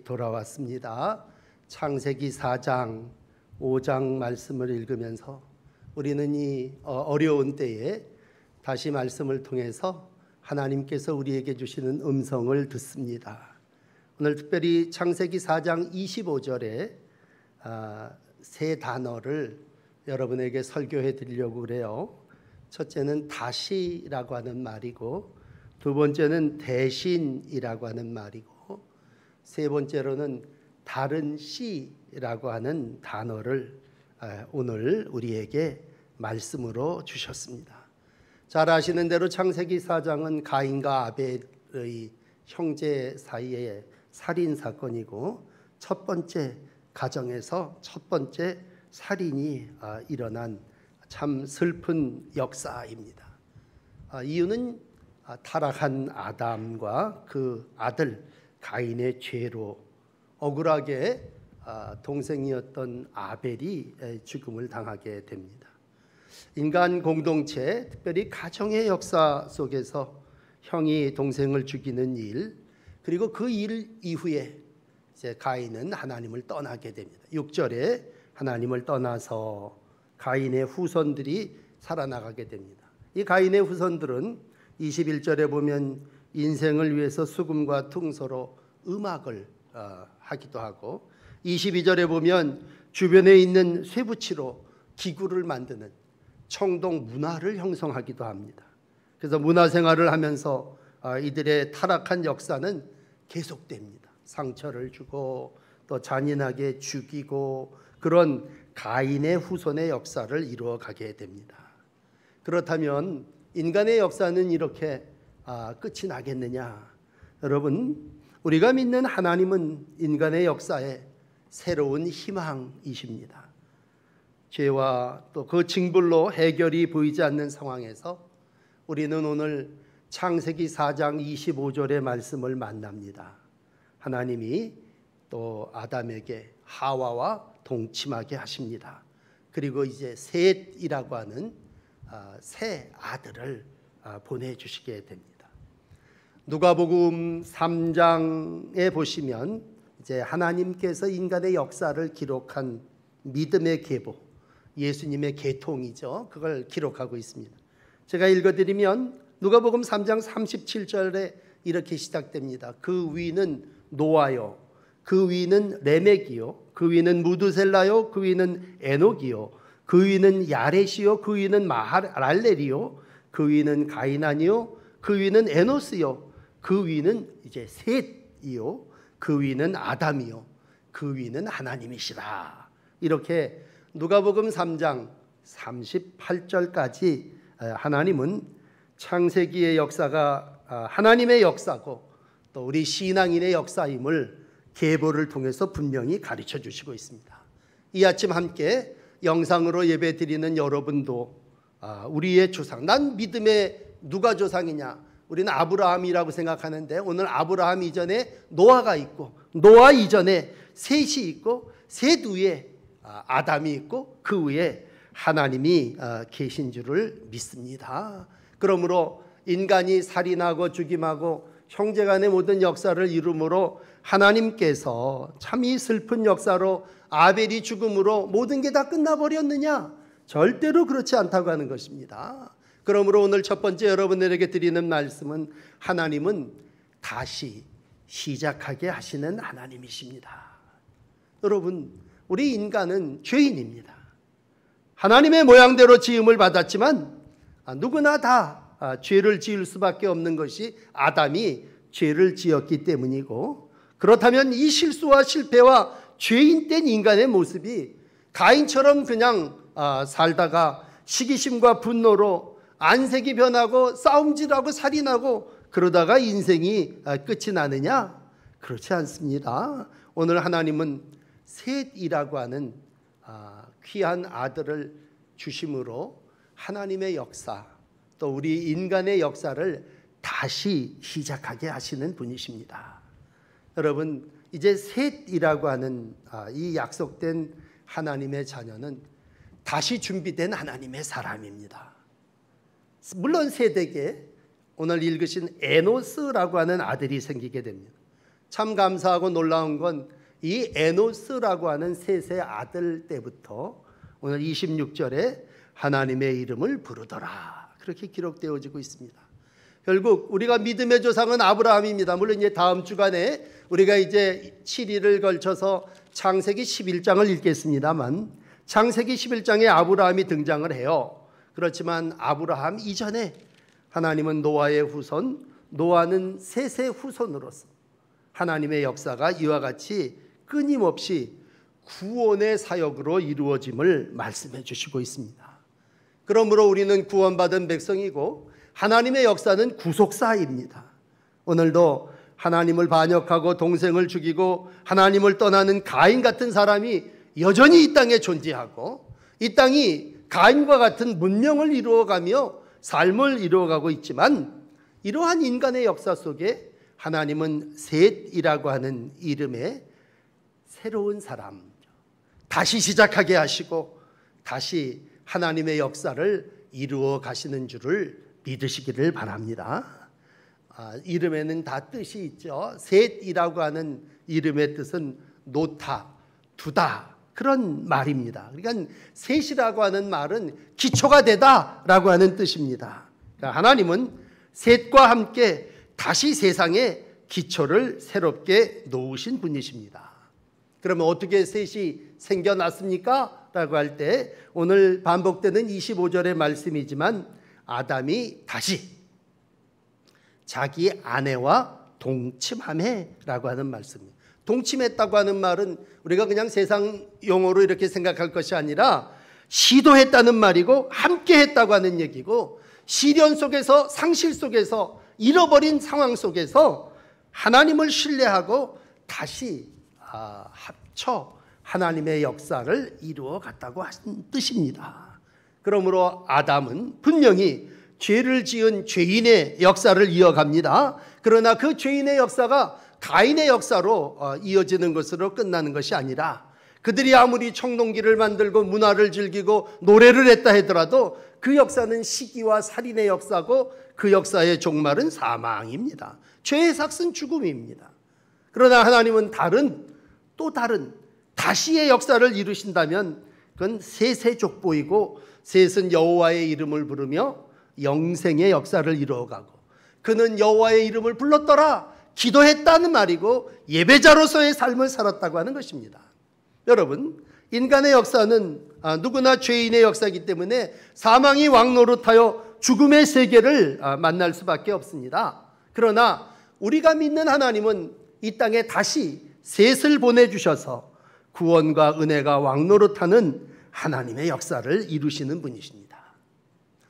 돌아왔습니다. 창세기 4장, 5장 말씀을 읽으면서 우리는 이 어려운 때에 다시 말씀을 통해서 하나님께서 우리에게 주시는 음성을 듣습니다. 오늘 특별히 창세기 4장 25절에 세 단어를 여러분에게 설교해 드리려고 그래요. 첫째는 다시라고 하는 말이고, 두 번째는 대신이라고 하는 말이고, 세 번째로는 다른 씨라고 하는 단어를 오늘 우리에게 말씀으로 주셨습니다. 잘 아시는 대로 창세기 4장은 가인과 아벨의 형제 사이의 살인 사건이고, 첫 번째 가정에서 첫 번째 살인이 일어난 참 슬픈 역사입니다. 이유는 타락한 아담과 그 아들 가인의 죄로 억울하게 동생이었던 아벨이 죽음을 당하게 됩니다. 인간 공동체, 특별히 가정의 역사 속에서 형이 동생을 죽이는 일, 그리고 그 일 이후에 이제 가인은 하나님을 떠나게 됩니다. 6절에 하나님을 떠나서 가인의 후손들이 살아나가게 됩니다. 이 가인의 후손들은 21절에 보면 인생을 위해서 수금과 퉁소로 음악을 하기도 하고, 22절에 보면 주변에 있는 쇠붙이로 기구를 만드는 청동 문화를 형성하기도 합니다. 그래서 문화생활을 하면서 이들의 타락한 역사는 계속됩니다. 상처를 주고 또 잔인하게 죽이고, 그런 가인의 후손의 역사를 이루어가게 됩니다. 그렇다면 인간의 역사는 이렇게 끝이 나겠느냐? 여러분, 우리가 믿는 하나님은 인간의 역사에 새로운 희망이십니다. 죄와 또 그 징벌로 해결이 보이지 않는 상황에서 우리는 오늘 창세기 4장 25절의 말씀을 만납니다. 하나님이 또 아담에게 하와와 동침하게 하십니다. 그리고 이제 셋이라고 하는 새 아들을 보내주시게 됩니다. 누가복음 3장에 보시면 이제 하나님께서 인간의 역사를 기록한 믿음의 계보, 예수님의 계통이죠. 그걸 기록하고 있습니다. 제가 읽어드리면 누가복음 3장 37절에 이렇게 시작됩니다. 그 위는 노아요, 그 위는 레멕이요, 그 위는 무두셀라요, 그 위는 에녹이요, 그 위는 야렛이요, 그 위는 마할랄렐이요, 그 위는 가이난이요, 그 위는 에노스요, 그 위는 이제 셋이요, 그 위는 아담이요, 그 위는 하나님이시라. 이렇게 누가복음 3장 38절까지 하나님은 창세기의 역사가 하나님의 역사고 또 우리 신앙인의 역사임을 계보를 통해서 분명히 가르쳐 주시고 있습니다. 이 아침 함께 영상으로 예배 드리는 여러분도 우리의 조상, 난 믿음의 누가 조상이냐? 우리는 아브라함이라고 생각하는데, 오늘 아브라함 이전에 노아가 있고, 노아 이전에 셋이 있고, 셋 위에 아담이 있고, 그 위에 하나님이 계신 줄을 믿습니다. 그러므로 인간이 살인하고 죽임하고 형제간의 모든 역사를 이루므로 하나님께서 참 이 슬픈 역사로 아벨이 죽음으로 모든 게 다 끝나버렸느냐? 절대로 그렇지 않다고 하는 것입니다. 그러므로 오늘 첫 번째 여러분들에게 드리는 말씀은 하나님은 다시 시작하게 하시는 하나님이십니다. 여러분, 우리 인간은 죄인입니다. 하나님의 모양대로 지음을 받았지만 누구나 다 죄를 지을 수밖에 없는 것이 아담이 죄를 지었기 때문이고, 그렇다면 이 실수와 실패와 죄인된 인간의 모습이 가인처럼 그냥 살다가 시기심과 분노로 안색이 변하고 싸움질하고 살인하고 그러다가 인생이 끝이 나느냐? 그렇지 않습니다. 오늘 하나님은 셋이라고 하는 귀한 아들을 주심으로 하나님의 역사, 또 우리 인간의 역사를 다시 시작하게 하시는 분이십니다. 여러분, 이제 셋이라고 하는 이 약속된 하나님의 자녀는 다시 준비된 하나님의 사람입니다. 물론 세대에 오늘 읽으신 에노스라고 하는 아들이 생기게 됩니다. 참 감사하고 놀라운 건 이 에노스라고 하는 셋의 아들 때부터 오늘 26절에 하나님의 이름을 부르더라, 그렇게 기록되어지고 있습니다. 결국 우리가 믿음의 조상은 아브라함입니다. 물론 이제 다음 주간에 우리가 이제 7일을 걸쳐서 창세기 11장을 읽겠습니다만, 창세기 11장에 아브라함이 등장을 해요. 그렇지만 아브라함 이전에 하나님은 노아의 후손, 노아는 셋의 후손으로서 하나님의 역사가 이와 같이 끊임없이 구원의 사역으로 이루어짐을 말씀해 주시고 있습니다. 그러므로 우리는 구원받은 백성이고 하나님의 역사는 구속사입니다. 오늘도 하나님을 반역하고 동생을 죽이고 하나님을 떠나는 가인 같은 사람이 여전히 이 땅에 존재하고, 이 땅이 가인과 같은 문명을 이루어가며 삶을 이루어가고 있지만, 이러한 인간의 역사 속에 하나님은 셋이라고 하는 이름의 새로운 사람, 다시 시작하게 하시고 다시 하나님의 역사를 이루어 가시는 줄을 믿으시기를 바랍니다. 이름에는 다 뜻이 있죠. 셋이라고 하는 이름의 뜻은 놓다, 두다, 그런 말입니다. 그러니까 셋이라고 하는 말은 기초가 되다라고 하는 뜻입니다. 그러니까 하나님은 셋과 함께 다시 세상에 기초를 새롭게 놓으신 분이십니다. 그러면 어떻게 셋이 생겨났습니까? 라고 할 때 오늘 반복되는 25절의 말씀이지만, 아담이 다시 자기 아내와 동침하매 라고 하는 말씀입니다. 동침했다고 하는 말은 우리가 그냥 세상 용어로 이렇게 생각할 것이 아니라 시도했다는 말이고, 함께 했다고 하는 얘기고, 시련 속에서, 상실 속에서, 잃어버린 상황 속에서 하나님을 신뢰하고 다시 합쳐 하나님의 역사를 이루어 갔다고 하신 뜻입니다. 그러므로 아담은 분명히 죄를 지은 죄인의 역사를 이어갑니다. 그러나 그 죄인의 역사가 가인의 역사로 이어지는 것으로 끝나는 것이 아니라, 그들이 아무리 청동기를 만들고 문화를 즐기고 노래를 했다 하더라도 그 역사는 시기와 살인의 역사고, 그 역사의 종말은 사망입니다. 죄의 삭은 죽음입니다. 그러나 하나님은 또 다른 다시의 역사를 이루신다면 그건 셋의 족보이고, 셋은 여호와의 이름을 부르며 영생의 역사를 이루어가고, 그는 여호와의 이름을 불렀더라, 기도했다는 말이고 예배자로서의 삶을 살았다고 하는 것입니다. 여러분, 인간의 역사는 누구나 죄인의 역사이기 때문에 사망이 왕노릇하여 죽음의 세계를 만날 수밖에 없습니다. 그러나 우리가 믿는 하나님은 이 땅에 다시 셋을 보내주셔서 구원과 은혜가 왕노릇하는 하나님의 역사를 이루시는 분이십니다.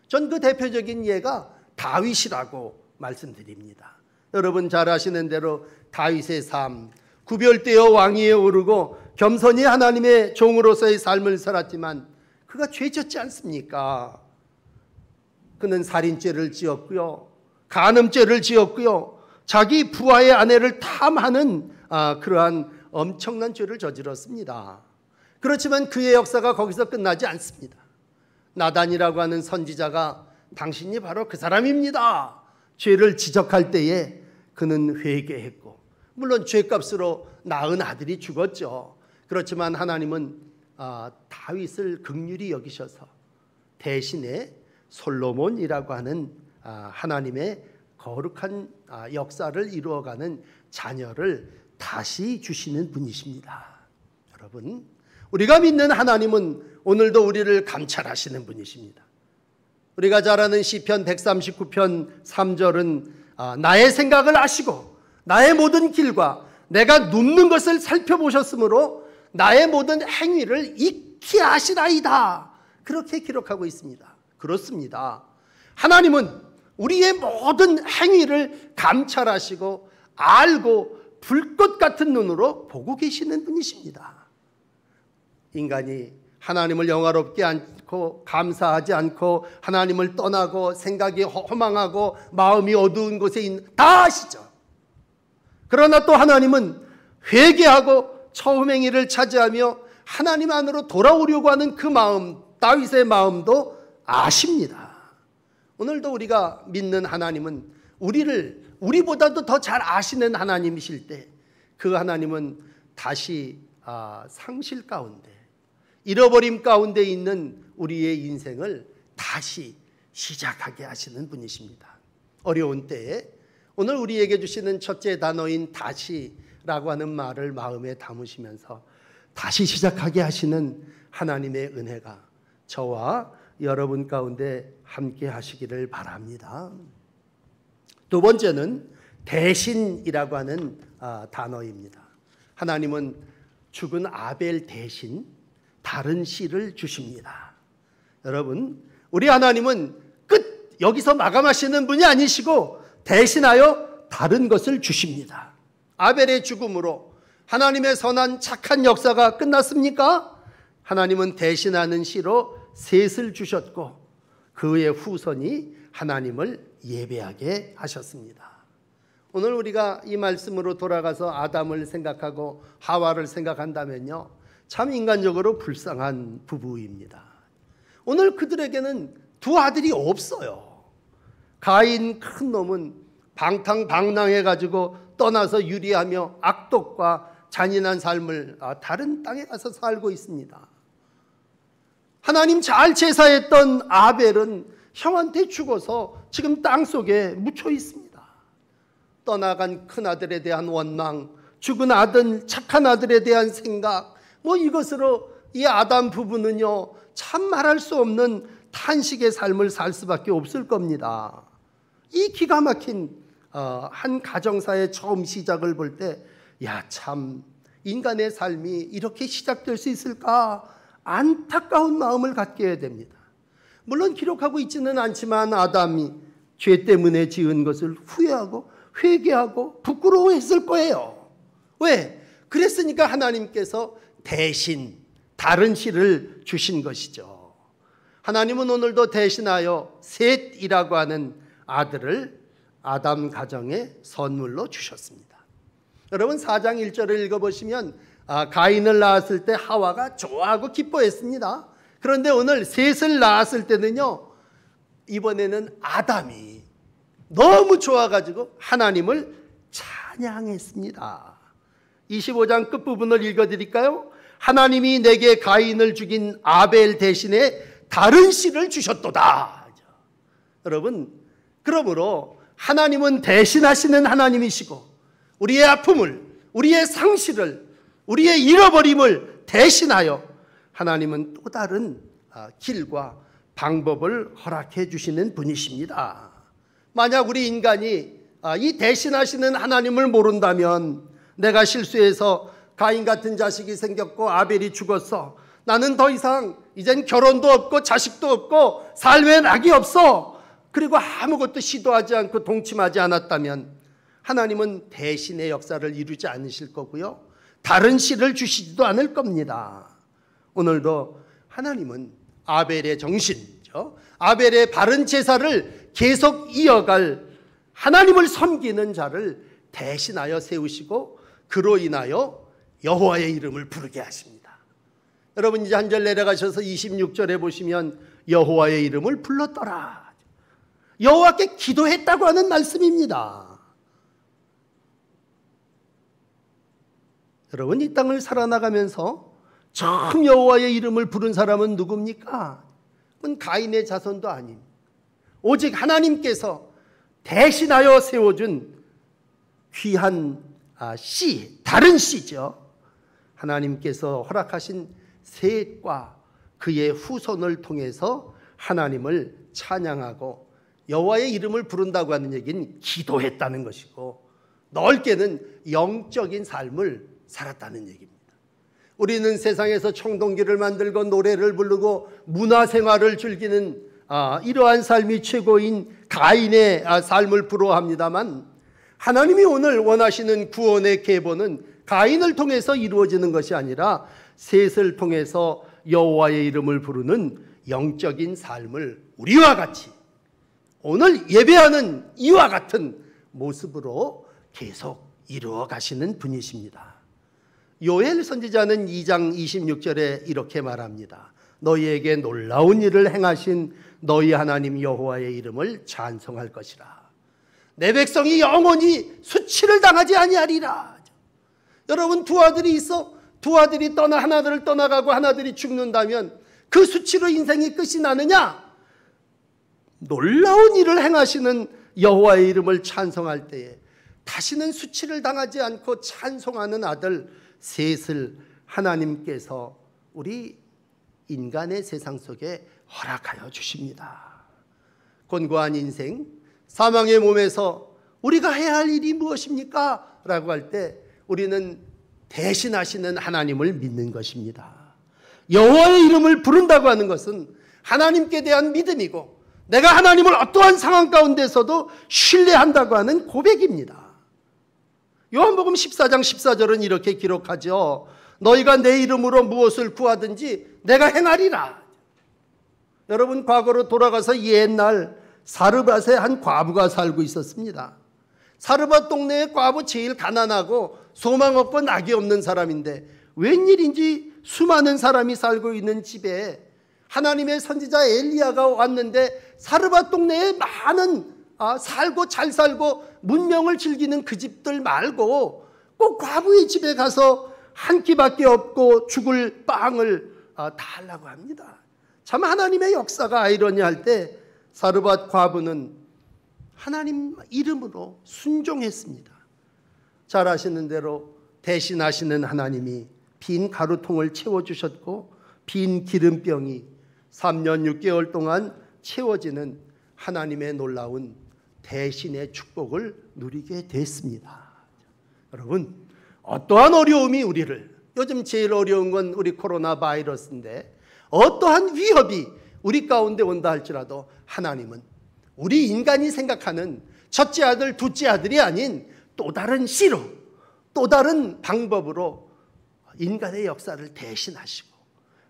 전 그 대표적인 예가 다윗이라고 말씀드립니다. 여러분 잘 아시는 대로 다윗의 삶, 구별되어 왕위에 오르고 겸손히 하나님의 종으로서의 삶을 살았지만 그가 죄졌지 않습니까? 그는 살인죄를 지었고요, 간음죄를 지었고요, 자기 부하의 아내를 탐하는 그러한 엄청난 죄를 저질렀습니다. 그렇지만 그의 역사가 거기서 끝나지 않습니다. 나단이라고 하는 선지자가 당신이 바로 그 사람입니다, 죄를 지적할 때에 그는 회개했고, 물론 죄값으로 낳은 아들이 죽었죠. 그렇지만 하나님은 다윗을 긍휼히 여기셔서 대신에 솔로몬이라고 하는 하나님의 거룩한 역사를 이루어가는 자녀를 다시 주시는 분이십니다. 여러분, 우리가 믿는 하나님은 오늘도 우리를 감찰하시는 분이십니다. 우리가 잘 아는 시편 139편 3절은 나의 생각을 아시고 나의 모든 길과 내가 눕는 것을 살펴보셨으므로 나의 모든 행위를 익히 아시나이다, 그렇게 기록하고 있습니다. 그렇습니다. 하나님은 우리의 모든 행위를 감찰하시고 알고 불꽃 같은 눈으로 보고 계시는 분이십니다. 인간이 하나님을 영화롭게 않고 감사하지 않고 하나님을 떠나고 생각이 허망하고 마음이 어두운 곳에 다 아시죠. 그러나 또 하나님은 회개하고 처음 행위를 차지하며 하나님 안으로 돌아오려고 하는 그 마음, 다윗의 마음도 아십니다. 오늘도 우리가 믿는 하나님은 우리보다도 더 잘 아시는 하나님이실 때 그 하나님은 다시 상실 가운데, 잃어버림 가운데 있는 우리의 인생을 다시 시작하게 하시는 분이십니다. 어려운 때에 오늘 우리에게 주시는 첫째 단어인 다시라고 하는 말을 마음에 담으시면서 다시 시작하게 하시는 하나님의 은혜가 저와 여러분 가운데 함께 하시기를 바랍니다. 두 번째는 대신이라고 하는 단어입니다. 하나님은 죽은 아벨 대신 다른 씨를 주십니다. 여러분, 우리 하나님은 끝 여기서 마감하시는 분이 아니시고 대신하여 다른 것을 주십니다. 아벨의 죽음으로 하나님의 선한 착한 역사가 끝났습니까? 하나님은 대신하는 씨로 셋을 주셨고 그의 후손이 하나님을 예배하게 하셨습니다. 오늘 우리가 이 말씀으로 돌아가서 아담을 생각하고 하와를 생각한다면요, 참 인간적으로 불쌍한 부부입니다. 오늘 그들에게는 두 아들이 없어요. 가인 큰 놈은 방탕방랑해가지고 떠나서 유리하며 악독과 잔인한 삶을 다른 땅에 가서 살고 있습니다. 하나님 잘 제사했던 아벨은 형한테 죽어서 지금 땅속에 묻혀 있습니다. 떠나간 큰아들에 대한 원망, 죽은 아들, 착한 아들에 대한 생각, 이것으로 이 아담 부부는요, 참 말할 수 없는 탄식의 삶을 살 수밖에 없을 겁니다. 이 기가 막힌 한 가정사의 처음 시작을 볼 때, 참 인간의 삶이 이렇게 시작될 수 있을까 안타까운 마음을 갖게 됩니다. 물론 기록하고 있지는 않지만 아담이 죄 때문에 지은 것을 후회하고 회개하고 부끄러워했을 거예요. 왜? 그랬으니까 하나님께서 대신 다른 씨를 주신 것이죠. 하나님은 오늘도 대신하여 셋이라고 하는 아들을 아담 가정에 선물로 주셨습니다. 여러분 4장 1절을 읽어보시면 가인을 낳았을 때 하와가 좋아하고 기뻐했습니다. 그런데 오늘 셋을 낳았을 때는요, 이번에는 아담이 너무 좋아가지고 하나님을 찬양했습니다. 25장 끝부분을 읽어드릴까요? 하나님이 내게 가인을 죽인 아벨 대신에 다른 씨를 주셨도다. 여러분, 그러므로 하나님은 대신하시는 하나님이시고 우리의 아픔을, 우리의 상실을, 우리의 잃어버림을 대신하여 하나님은 또 다른 길과 방법을 허락해 주시는 분이십니다. 만약 우리 인간이 이 대신하시는 하나님을 모른다면, 내가 실수해서 가인 같은 자식이 생겼고 아벨이 죽었어, 나는 더 이상 이젠 결혼도 없고 자식도 없고 삶에 낙이 없어, 그리고 아무것도 시도하지 않고 동침하지 않았다면 하나님은 대신의 역사를 이루지 않으실 거고요, 다른 씨를 주시지도 않을 겁니다. 오늘도 하나님은 아벨의 정신이죠, 아벨의 바른 제사를 계속 이어갈 하나님을 섬기는 자를 대신하여 세우시고 그로 인하여 여호와의 이름을 부르게 하십니다. 여러분 이제 한 절 내려가셔서 26절에 보시면 여호와의 이름을 불렀더라, 여호와께 기도했다고 하는 말씀입니다. 여러분 이 땅을 살아나가면서 처음 여호와의 이름을 부른 사람은 누굽니까? 그건 가인의 자손도 아닌, 오직 하나님께서 대신하여 세워준 귀한 씨, 다른 씨죠. 하나님께서 허락하신 셋과 그의 후손을 통해서 하나님을 찬양하고 여호와의 이름을 부른다고 하는 얘기는 기도했다는 것이고, 넓게는 영적인 삶을 살았다는 얘기입니다. 우리는 세상에서 청동기를 만들고 노래를 부르고 문화생활을 즐기는 이러한 삶이 최고인 가인의 삶을 부러워합니다만, 하나님이 오늘 원하시는 구원의 계보는 가인을 통해서 이루어지는 것이 아니라 셋을 통해서 여호와의 이름을 부르는 영적인 삶을 우리와 같이 오늘 예배하는 이와 같은 모습으로 계속 이루어 가시는 분이십니다. 요엘 선지자는 2장 26절에 이렇게 말합니다. 너희에게 놀라운 일을 행하신 너희 하나님 여호와의 이름을 찬송할 것이라. 내 백성이 영원히 수치를 당하지 아니하리라. 여러분, 두 아들이 있어. 두 아들이 하나들을 떠나가고 하나들이 죽는다면 그 수치로 인생이 끝이 나느냐? 놀라운 일을 행하시는 여호와의 이름을 찬송할 때에 다시는 수치를 당하지 않고 찬송하는 아들 셋을 하나님께서 우리 인간의 세상 속에 허락하여 주십니다. 곤고한 인생, 사망의 몸에서 우리가 해야 할 일이 무엇입니까? 라고 할 때 우리는 대신하시는 하나님을 믿는 것입니다. 여호와의 이름을 부른다고 하는 것은 하나님께 대한 믿음이고 내가 하나님을 어떠한 상황 가운데서도 신뢰한다고 하는 고백입니다. 요한복음 14장 14절은 이렇게 기록하죠. 너희가 내 이름으로 무엇을 구하든지 내가 행하리라. 여러분, 과거로 돌아가서 옛날 사르밧에 한 과부가 살고 있었습니다. 사르밧 동네의 과부, 제일 가난하고 소망 없고 낙이 없는 사람인데 웬일인지 수많은 사람이 살고 있는 집에 하나님의 선지자 엘리야가 왔는데 사르밧 동네에 많은 살고 잘 살고 문명을 즐기는 그 집들 말고 꼭 과부의 집에 가서 한 끼밖에 없고 죽을 빵을 달라고 합니다. 참 하나님의 역사가 아이러니할 때 사르밧 과부는 하나님 이름으로 순종했습니다. 잘 아시는 대로 대신하시는 하나님이 빈 가루통을 채워주셨고 빈 기름병이 3년 6개월 동안 채워지는 하나님의 놀라운 대신의 축복을 누리게 됐습니다. 여러분, 어떠한 어려움이 우리를, 요즘 제일 어려운 건 우리 코로나 바이러스인데 어떠한 위협이 우리 가운데 온다 할지라도 하나님은 우리 인간이 생각하는 첫째 아들, 둘째 아들이 아닌 또 다른 씨로, 또 다른 방법으로 인간의 역사를 대신하시고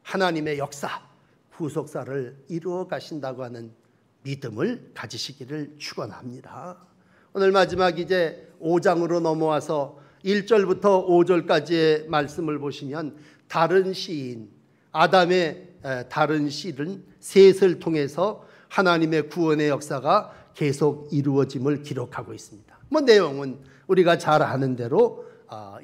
하나님의 역사, 후속사를 이루어 가신다고 하는 믿음을 가지시기를 축원합니다. 오늘 마지막 이제 5장으로 넘어와서 1절부터 5절까지의 말씀을 보시면 다른 시인, 아담의 다른 씨는 셋을 통해서 하나님의 구원의 역사가 계속 이루어짐을 기록하고 있습니다. 내용은 우리가 잘 아는 대로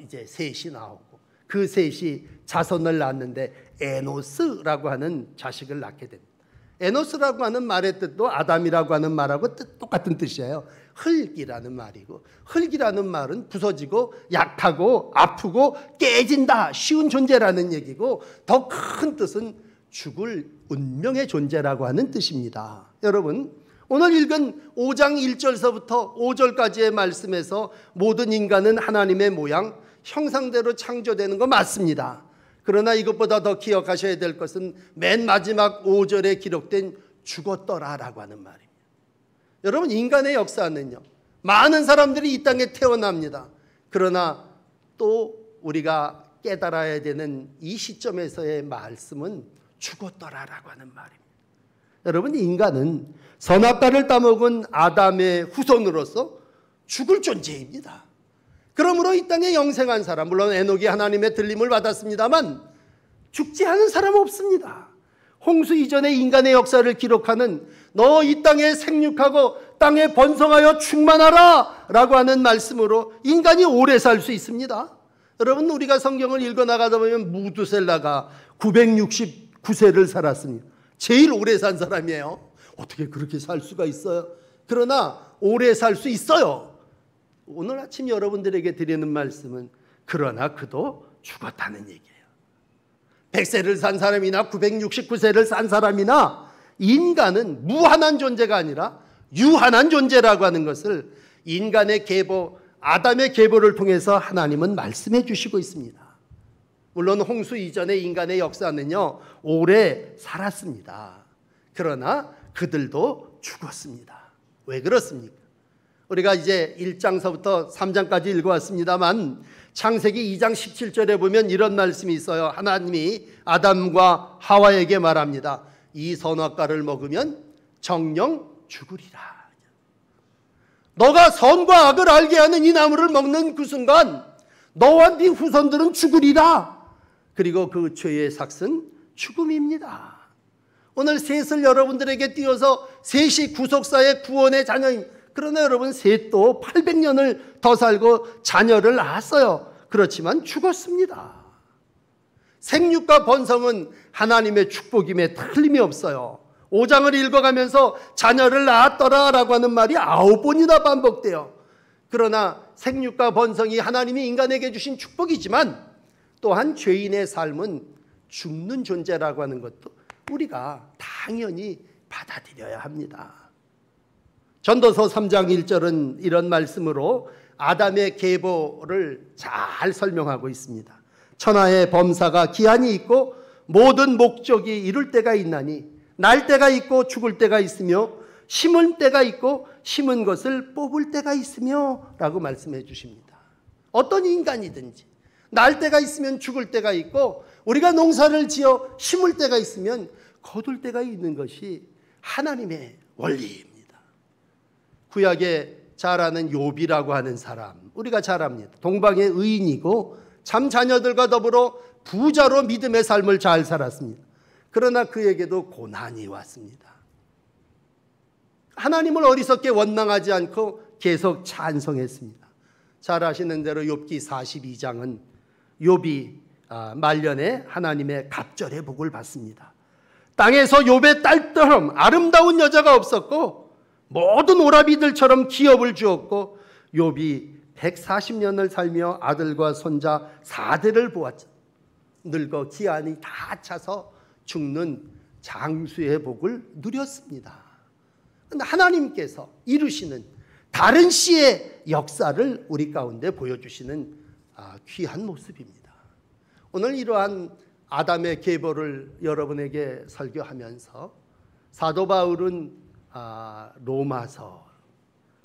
이제 셋이 나오고 그 셋이 자손을 낳았는데 에노스라고 하는 자식을 낳게 됩니다. 에노스라고 하는 말의 뜻도 아담이라고 하는 말하고 똑같은 뜻이에요. 흙이라는 말이고, 흙이라는 말은 부서지고 약하고 아프고 깨진다, 쉬운 존재라는 얘기고, 더 큰 뜻은 죽을 운명의 존재라고 하는 뜻입니다. 여러분, 오늘 읽은 5장 1절서부터 5절까지의 말씀에서 모든 인간은 하나님의 모양, 형상대로 창조되는 거 맞습니다. 그러나 이것보다 더 기억하셔야 될 것은 맨 마지막 5절에 기록된 죽었더라라고 하는 말입니다. 여러분, 인간의 역사는요, 많은 사람들이 이 땅에 태어납니다. 그러나 또 우리가 깨달아야 되는 이 시점에서의 말씀은 죽었더라라고 하는 말입니다. 여러분, 인간은 선악과를 따먹은 아담의 후손으로서 죽을 존재입니다. 그러므로 이 땅에 영생한 사람, 물론 에녹이 하나님의 들림을 받았습니다만 죽지 않은 사람 없습니다. 홍수 이전의 인간의 역사를 기록하는 너 이 땅에 생육하고 땅에 번성하여 충만하라 라고 하는 말씀으로 인간이 오래 살 수 있습니다. 여러분, 우리가 성경을 읽어나가다 보면 무두셀라가 969세를 살았습니다. 제일 오래 산 사람이에요. 어떻게 그렇게 살 수가 있어요? 그러나 오래 살 수 있어요. 오늘 아침 여러분들에게 드리는 말씀은 그러나 그도 죽었다는 얘기예요. 100세를 산 사람이나 969세를 산 사람이나 인간은 무한한 존재가 아니라 유한한 존재라고 하는 것을 인간의 계보, 아담의 계보를 통해서 하나님은 말씀해 주시고 있습니다. 물론 홍수 이전의 인간의 역사는요, 오래 살았습니다. 그러나 그들도 죽었습니다. 왜 그렇습니까? 우리가 이제 1장서부터 3장까지 읽어왔습니다만 창세기 2장 17절에 보면 이런 말씀이 있어요. 하나님이 아담과 하와에게 말합니다. 이 선악과를 먹으면 정녕 죽으리라. 너가 선과 악을 알게 하는 이 나무를 먹는 그 순간 너와 네 후손들은 죽으리라. 그리고 그 죄의 삭은 죽음입니다. 오늘 셋을 여러분들에게 띄워서 셋이 구속사의 구원의 자녀입니다. 그러나 여러분, 셋도 800년을 더 살고 자녀를 낳았어요. 그렇지만 죽었습니다. 생육과 번성은 하나님의 축복임에 틀림이 없어요. 5장을 읽어가면서 자녀를 낳았더라 라고 하는 말이 9번이나 반복돼요. 그러나 생육과 번성이 하나님이 인간에게 주신 축복이지만 또한 죄인의 삶은 죽는 존재라고 하는 것도 우리가 당연히 받아들여야 합니다. 전도서 3장 1절은 이런 말씀으로 아담의 계보를 잘 설명하고 있습니다. 천하의 범사가 기한이 있고 모든 목적이 이룰 때가 있나니 날 때가 있고 죽을 때가 있으며 심을 때가 있고 심은 것을 뽑을 때가 있으며 라고 말씀해 주십니다. 어떤 인간이든지 날 때가 있으면 죽을 때가 있고 우리가 농사를 지어 심을 때가 있으면 거둘 때가 있는 것이 하나님의 원리입니다. 구약에 잘 아는 욥이라고 하는 사람 우리가 잘 압니다. 동방의 의인이고 참 자녀들과 더불어 부자로 믿음의 삶을 잘 살았습니다. 그러나 그에게도 고난이 왔습니다. 하나님을 어리석게 원망하지 않고 계속 찬송했습니다. 잘 아시는 대로 욥기 42장은 욥이 말년에 하나님의 갑절의 복을 받습니다. 땅에서 욥의 딸처럼 아름다운 여자가 없었고 모든 오라비들처럼 기업을 주었고 욥이 140년을 살며 아들과 손자 4대를 보았죠. 늙어 기한이 다 차서 죽는 장수의 복을 누렸습니다. 그런데 하나님께서 이루시는 다른 씨의 역사를 우리 가운데 보여주시는 귀한 모습입니다. 오늘 이러한 아담의 계보를 여러분에게 설교하면서 사도 바울은 로마서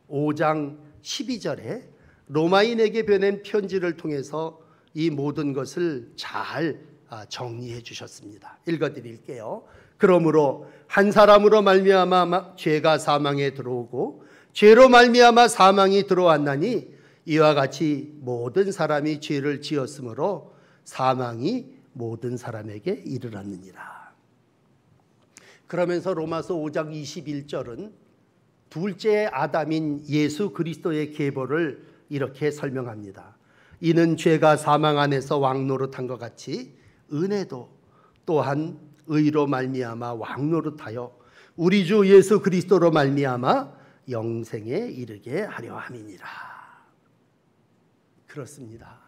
5장 12절에 로마인에게 보낸 편지를 통해서 이 모든 것을 잘 정리해 주셨습니다. 읽어드릴게요. 그러므로 한 사람으로 말미암아 죄가 사망에 들어오고 죄로 말미암아 사망이 들어왔나니 이와 같이 모든 사람이 죄를 지었으므로 사망이 모든 사람에게 이르렀느니라. 그러면서 로마서 5장 21절은 둘째 아담인 예수 그리스도의 계보를 이렇게 설명합니다. 이는 죄가 사망 안에서 왕노릇한 것 같이 은혜도 또한 의로 말미암아 왕노릇하여 우리 주 예수 그리스도로 말미암아 영생에 이르게 하려 함이니라. 그렇습니다.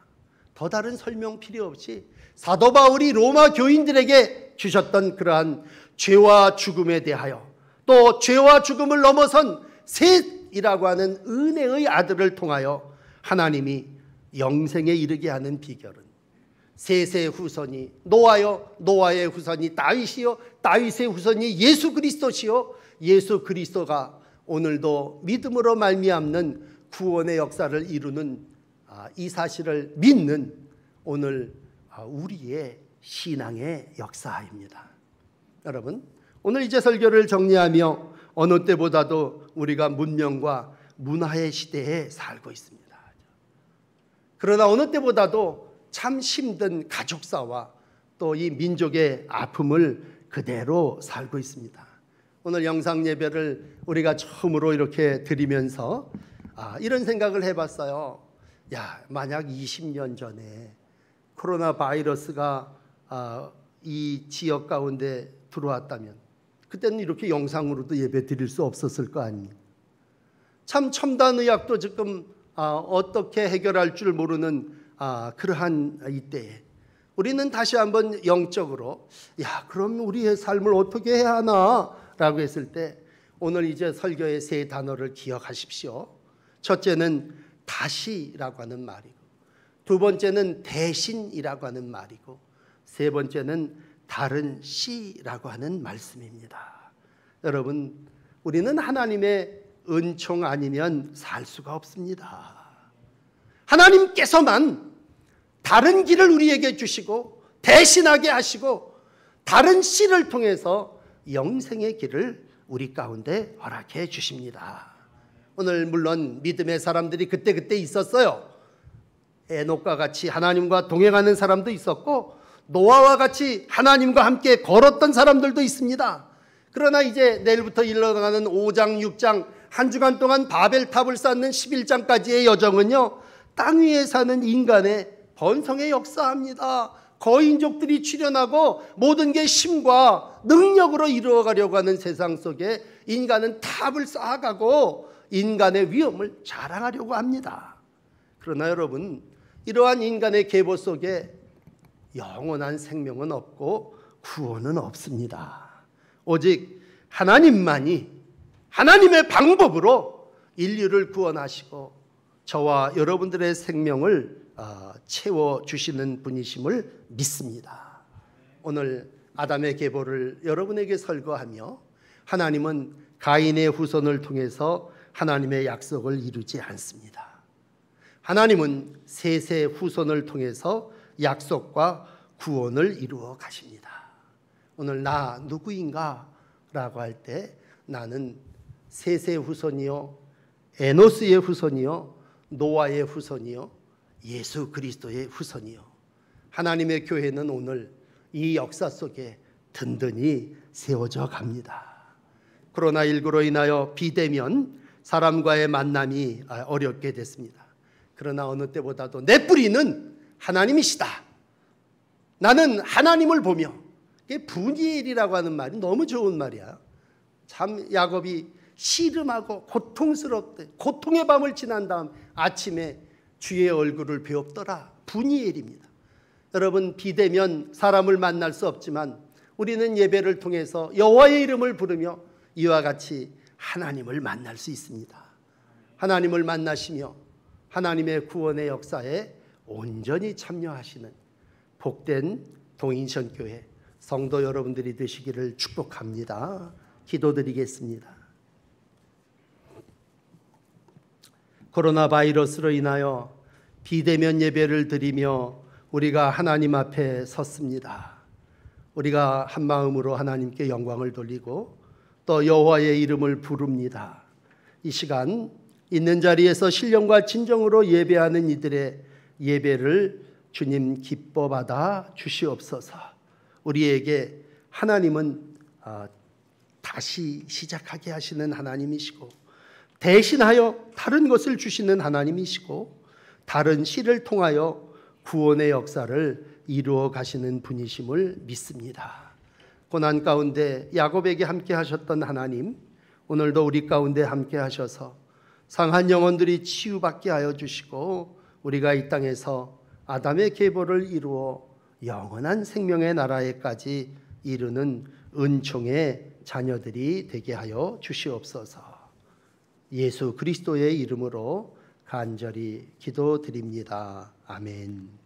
더 다른 설명 필요 없이 사도 바울이 로마 교인들에게 주셨던 그러한 죄와 죽음에 대하여 또 죄와 죽음을 넘어선 셋이라고 하는 은혜의 아들을 통하여 하나님이 영생에 이르게 하는 비결은 셋의 후손이 노아요, 노아의 후손이 다윗이요, 다윗의 후손이 예수 그리스도시요, 예수 그리스도가 오늘도 믿음으로 말미암는 구원의 역사를 이루는 이 사실을 믿는 오늘 우리의 신앙의 역사입니다. 여러분, 오늘 이제 설교를 정리하며 어느 때보다도 우리가 문명과 문화의 시대에 살고 있습니다. 그러나 어느 때보다도 참 힘든 가족사와 또 이 민족의 아픔을 그대로 살고 있습니다. 오늘 영상 예배를 우리가 처음으로 이렇게 드리면서 이런 생각을 해봤어요. 만약 20년 전에 코로나 바이러스가 이 지역 가운데 들어왔다면 그때는 이렇게 영상으로도 예배 드릴 수 없었을 거 아닙니까? 참 첨단의학도 지금 어떻게 해결할 줄 모르는 그러한 이때에 우리는 다시 한번 영적으로 그럼 우리의 삶을 어떻게 해야 하나 라고 했을 때 오늘 이제 설교의 세 단어를 기억하십시오. 첫째는 다시라고 하는 말이고, 두 번째는 대신이라고 하는 말이고, 세 번째는 다른 씨라고 하는 말씀입니다. 여러분, 우리는 하나님의 은총 아니면 살 수가 없습니다. 하나님께서만 다른 길을 우리에게 주시고 대신하게 하시고 다른 씨를 통해서 영생의 길을 우리 가운데 허락해 주십니다. 오늘 물론 믿음의 사람들이 그때 있었어요. 에녹과 같이 하나님과 동행하는 사람도 있었고 노아와 같이 하나님과 함께 걸었던 사람들도 있습니다. 그러나 이제 내일부터 일어나는 5장 6장 한 주간 동안 바벨탑을 쌓는 11장까지의 여정은요, 땅 위에 사는 인간의 번성의 역사합니다. 거인족들이 출현하고 모든 게 힘과 능력으로 이루어가려고 하는 세상 속에 인간은 탑을 쌓아가고 인간의 위엄을 자랑하려고 합니다. 그러나 여러분, 이러한 인간의 계보 속에 영원한 생명은 없고 구원은 없습니다. 오직 하나님만이 하나님의 방법으로 인류를 구원하시고 저와 여러분들의 생명을 채워주시는 분이심을 믿습니다. 오늘 아담의 계보를 여러분에게 설거하며 하나님은 가인의 후손을 통해서 하나님의 약속을 이루지 않습니다. 하나님은 셋의 후손을 통해서 약속과 구원을 이루어 가십니다. 오늘 나 누구인가? 라고 할 때 나는 셋의 후손이요, 에노스의 후손이요, 노아의 후손이요, 예수 그리스도의 후손이요. 하나님의 교회는 오늘 이 역사 속에 든든히 세워져 갑니다. 코로나19로 인하여 비대면 사람과의 만남이 어렵게 됐습니다. 그러나 어느 때보다도 내 뿌리는 하나님이시다. 나는 하나님을 보며, 이게 분이엘이라고 하는 말이 너무 좋은 말이야. 참 야곱이 씨름하고 고통스럽대. 고통의 밤을 지난 다음 아침에 주의 얼굴을 배웠더라. 분이엘입니다. 여러분, 비대면 사람을 만날 수 없지만 우리는 예배를 통해서 여호와의 이름을 부르며 이와 같이 하나님을 만날 수 있습니다. 하나님을 만나시며 하나님의 구원의 역사에 온전히 참여하시는 복된 동인천교회 성도 여러분들이 되시기를 축복합니다. 기도드리겠습니다. 코로나 바이러스로 인하여 비대면 예배를 드리며 우리가 하나님 앞에 섰습니다. 우리가 한 마음으로 하나님께 영광을 돌리고 또 여호와의 이름을 부릅니다. 이 시간 있는 자리에서 신령과 진정으로 예배하는 이들의 예배를 주님 기뻐 받아 주시옵소서. 우리에게 하나님은 다시 시작하게 하시는 하나님이시고 대신하여 다른 것을 주시는 하나님이시고 다른 시를 통하여 구원의 역사를 이루어 가시는 분이심을 믿습니다. 고난 가운데 야곱에게 함께 하셨던 하나님, 오늘도 우리 가운데 함께 하셔서 상한 영혼들이 치유받게 하여 주시고 우리가 이 땅에서 아담의 계보를 이루어 영원한 생명의 나라에까지 이르는 은총의 자녀들이 되게 하여 주시옵소서. 예수 그리스도의 이름으로 간절히 기도드립니다. 아멘.